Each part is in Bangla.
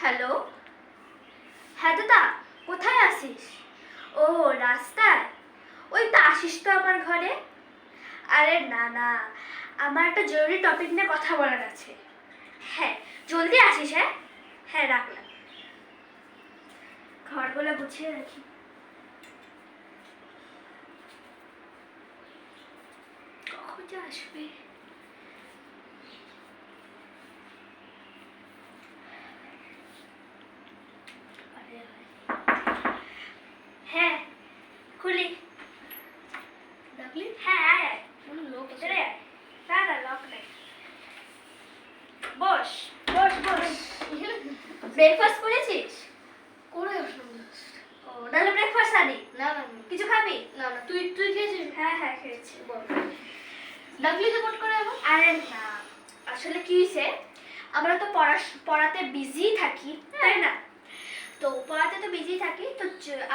হ্যালো, হ্যাঁ দাদা, কোথায় আছিস? ও রাস্তায়, ওই তো আসিস তো আমার ঘরে। আরে না না, আমার একটা জরুরি টপিক নিয়ে কথা বলার আছে। হ্যাঁ, জলদি আসিস। হ্যাঁ হ্যাঁ, রাখলাম। ঘরগুলো গুছিয়ে রাখি। কখন যে আসবে? হ্যাঁ, খুলি। ডাকলি? হ্যাঁ আয় আয়, লোক এখানে আয়। না না, লক নাই। বস বস বস। ব্রেকফাস্ট করেছিস? করে আসলাম জাস্ট। ও, নাহলে ব্রেকফাস্ট আনি। না না কিছু খাবি? না না, তুই তুই খেয়েছিস? হ্যাঁ হ্যাঁ, খেয়েছি। বল, ডাকলি যে পট করে আবার? আরে না, আসলে কি হয়েছে, আমরা তো পড়াতে বিজি থাকি, তাই না? তো পড়াতে তো বিজি থাকি, তো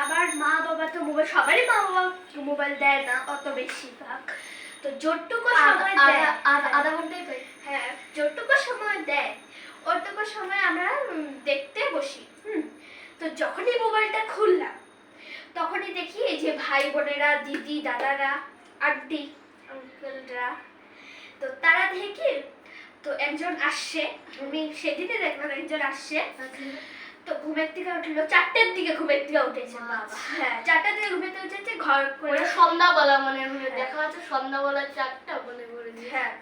আবার মা বাবা তো মোবাইল, সবারই মা বাবা মোবাইল দেয় না অত বেশিরভাগ। তো যতটুকু সময় দেয়, আধা ঘন্টাই পাই। হ্যাঁ যতটুকু সময় দেয় ওটুকু সময় আমরা দেখতে বসি। তো যখনই মোবাইলটা খুললাম তখনই দেখি এই যে ভাই বোনেরা, দিদি দাদারা, আন্টি আঙ্কেলরা, তো তারা দেখি তো একজন আসছে। আমি সেদিনে দেখলাম একজন আসছে। তো ঘুমের থেকে উঠলো 4টের দিকে, ঘুমের থেকে উঠেছে বাবা। হ্যাঁ 4টার দিকে ঘুমের থেকে উঠেছে, ঘর করে সন্ধ্যাবেলা মানে দেখা যাচ্ছে সন্ধ্যাবেলা 4টা মনে করে। হ্যাঁ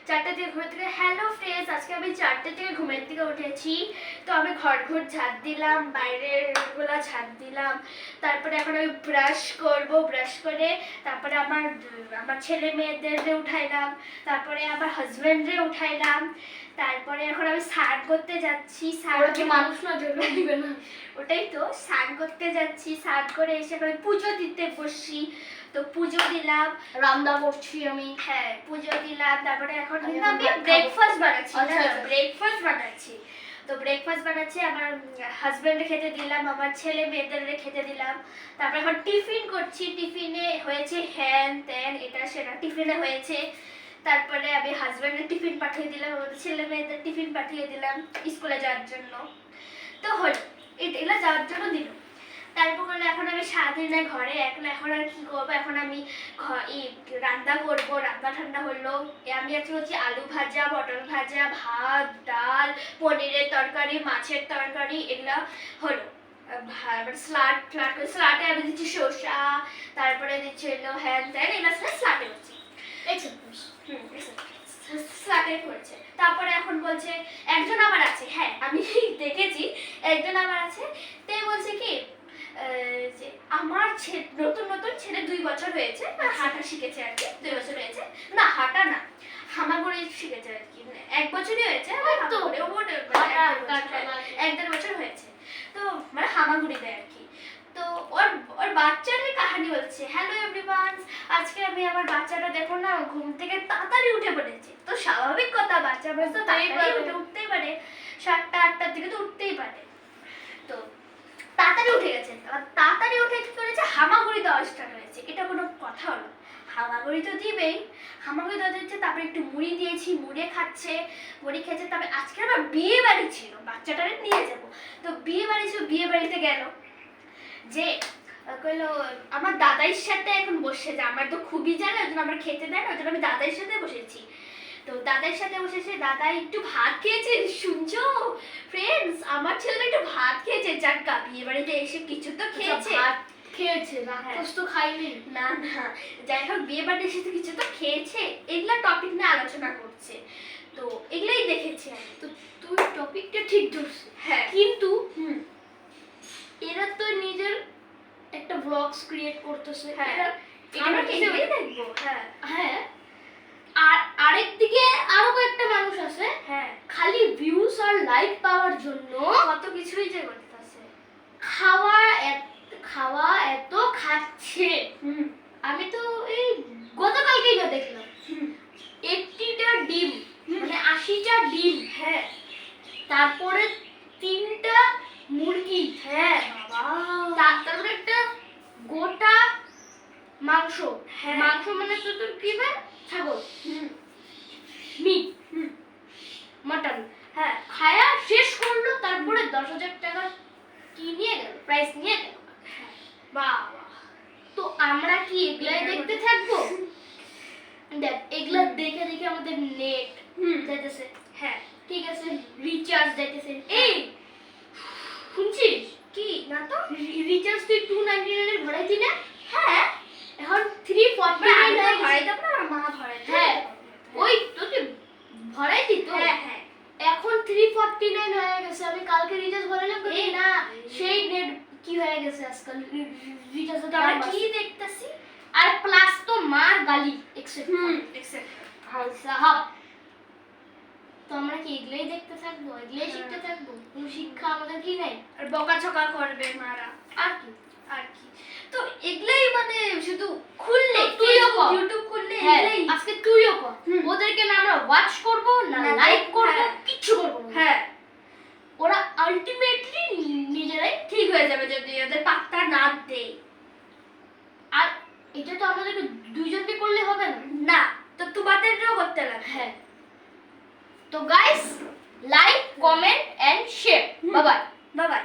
4টার দিকে ঘুমের থেকে। হ্যালো ফ্রেন্ডস, আজকে আমি 4টে থেকে ঘুমের থেকে উঠেছি। তো আমি ঘর ঝাড় দিলাম, বাইরের গুলা ঝাড় দিলাম। তারপরে এখন আমি ব্রাশ করব, ব্রাশ করে তারপরে আমার ছেলে মেয়েদের উঠাইলাম, তারপরে আমার হাজবেন্ডরে উঠাইলাম। তারপরে এখন আমি স্নান করতে যাচ্ছি। মানুষ না জন্য দিবে না, ওটাই তো, স্নান করতে যাচ্ছি। স্নান করে এসে আমি পুজো দিতে বসছি। তো পুজো দিলাম, রান্না করছি আমি। হ্যাঁ পুজো দিলাম। তারপরে এখন আমি আমি ব্রেকফাস্ট বানাচ্ছি। আচ্ছা। ব্রেকফাস্ট বানাচ্ছি। তো ব্রেকফাস্ট বানাচ্ছি, আমার হাজবেন্ডে খেতে দিলাম, আমার ছেলে মেয়েদের খেতে দিলাম। তারপর এখন টিফিন করছি। টিফিনে হয়েছে হ্যান ত্যান এটা সেটা, টিফিনে হয়েছে। তারপরে আমি হাজবেন্ডের টিফিন পাঠিয়ে দিলাম, আমার ছেলে মেয়েদের টিফিন পাঠিয়ে দিলাম স্কুলে যাওয়ার জন্য। তো হলো, এগুলো যাওয়ার জন্য দিল। তারপর হলো এখন আমি সারাদিনে ঘরে এখন আর কি করবো, এখন আমি রান্না করবো। রান্না ঠান্ডা হলো, আমি আজকে হচ্ছে আলু ভাজা, পটল ভাজা, ভাত, ডাল, পনিরের তরকারি, মাছের তরকারি, এগুলা হলো। স্লাটে আমি দিচ্ছি শসা, তারপরে দিচ্ছি হলো হ্যান ত্যান, এগুলো স্লাটে হচ্ছে স্লাটে করেছে। তারপরে এখন বলছে একজন আবার আছে, হ্যাঁ আমি দেখেছি একজন আবার আছে। তে বলছে কি যে আমার নতুন নতুন ছেলে 2 বছর হয়েছে, হাঁটা শিখেছে আর কি। 2 বছর হয়েছে না, হাঁটা না, হামাগুড়ি শিখেছে আর কি। 1 বছরই হয়েছে, 1.5 বছর হয়েছে। তো মানে হামাগুড়ি দেয় আর কি। তো ওর বাচ্চারই কাহিনী বলছে। হ্যালো এভরিওয়ান, আজকে আমি আমার বাচ্চাটা দেখো না ঘুম থেকে তাড়াতাড়ি উঠে পড়েছে। তো স্বাভাবিক কথা, বাচ্চা বয়স তো তাড়াতাড়ি উঠতেই পারে, 7টা 8টার দিকে তো উঠতেই পারে। তো তাড়াতাড়ি উঠে গেছে। তাড়াতাড়ি উঠে কি করেছে, হামাগুড়ি দেওয়া স্টার্ট হয়েছে। এটা কোনো কথা হলো? হামাগুড়ি তো দিবেই, হামাগুড়ি দেওয়া দিচ্ছে। তারপরে একটু মুড়ি দিয়েছি, মুড়ে খাচ্ছে, মুড়ি খেয়েছে। তবে আজকে আমার বিয়ে বাড়ি ছিল, বাচ্চাটারে নিয়ে যাব। তো বিয়ে বাড়ি ছিল, বিয়ে বাড়িতে গেল যে কইলো আমার দাদাইর সাথে এখন বসে, যে আমার তো খুবই জানে, ওই জন্য আমার খেতে দেয় না, ওই জন্য আমি দাদাইর সাথে বসেছি। তো দাদার সাথে বসেছে, দাদা একটু ভাত খেয়েছে। শুনছো ফ্রেন্ডস, আমার ছেলে একটু ভাত খেয়েছে। যাক, বিয়ে বাড়িতে এসে কিছু তো খেয়েছে। ভাত খেয়েছে, রাক্ষস তো খাইনি। না না, যাই হোক বিয়ে বাড়িতে এসে তো কিছু তো খেয়েছে। এগুলা টপিক নিয়ে আলোচনা করছে। তো এগুলাই দেখেছি আমি। তো তুই টপিকটা ঠিক ধরছিস, হ্যাঁ কিন্তু এরা তো নিজের একটা ব্লগস ক্রিয়েট করতেছে। হ্যাঁ, আমরা কি দেখবো? হ্যাঁ হ্যাঁ, আর আরেকদিকে আরো কয়েকটা মানুষ আছে, হ্যাঁ, খালি ভিউজ আর লাইক পাওয়ার জন্য কত কিছুই যে করতেছে। খাওয়া এত খাচ্ছে। আমি তো এই গতকালকেই না দেখলাম 80টা ডিম, মানে 80টা ডিম, হ্যাঁ, তারপরে 3টা মুরগি, হ্যাঁ বাবা, তারপরে একটা গোটা মাংস। হ্যাঁ। মাংস মানে তো তোর কি হয়, ছাগল। মিট হুম, মাটন হ্যাঁ খায়া শেষ করলো, তারপরে 10,000 টাকা কি নিয়ে গেল, প্রাইস নিয়ে গেল। বাহ বাহ। তো আমরা কি এগুলাই দেখতে থাকবো? দেখ এগুলা দেখে দেখে আমাদের নেট যাইতেছে, হ্যাঁ ঠিক আছে, রিচার্জ যাইতেছে। এই শুনছিস কি না তো? রিচার্জ তুই 299 এর ভরাইছি না? হ্যাঁ এখন মানে আমি 349 তো হয়ে ভরাই গেছে। দেবো না, আমার মা ভরাই দেবে। হ্যাঁ ওই তো তুই ভরাইছি তো, হ্যাঁ হ্যাঁ এখন 349 হয়ে গেছে। আমি কালকে রিচার্জ ভরালাম এই না, সেই নেট কি হয়ে গেছে আজকাল রিচার্জের তো আমরা দাম কি কি, দেখতেছি? আর প্লাস তো মার গালি এক্সেপ্ট এক্সেপ্ট। হাল সাহাব। তো আমরা কি এগুলাই দেখতে থাকবো, এগুলাই হ্যাঁ। শিখতে থাকবো? কোনো শিক্ষা আমাদের কি নাই? আর বকাঝকা করবে মারা, আর কি? আর কি? তো এগুলাই মানে শুধু খুললে তো তুইও Facebook, কর। ইউটিউব খুললে হ্যাঁ, এগুলাই। আজকে তুইও কর। হুম। ওদেরকে না আমরা ওয়াচ করব না না, লাইক করব, হ্যাঁ। কিচ্ছু করব না। হ্যাঁ ওরা আলটিমেটলি নিজেরাই। ঠিক হয়ে যাবে যদি ওদের পাত্তা না দেয়। আর এটা তো আমাদেরকে দুইজনকে করলে হবে না। না, তো তোমাদেরও করতে লাগবে। হ্যাঁ, তো guys like comment and share. Bye bye. Bye by.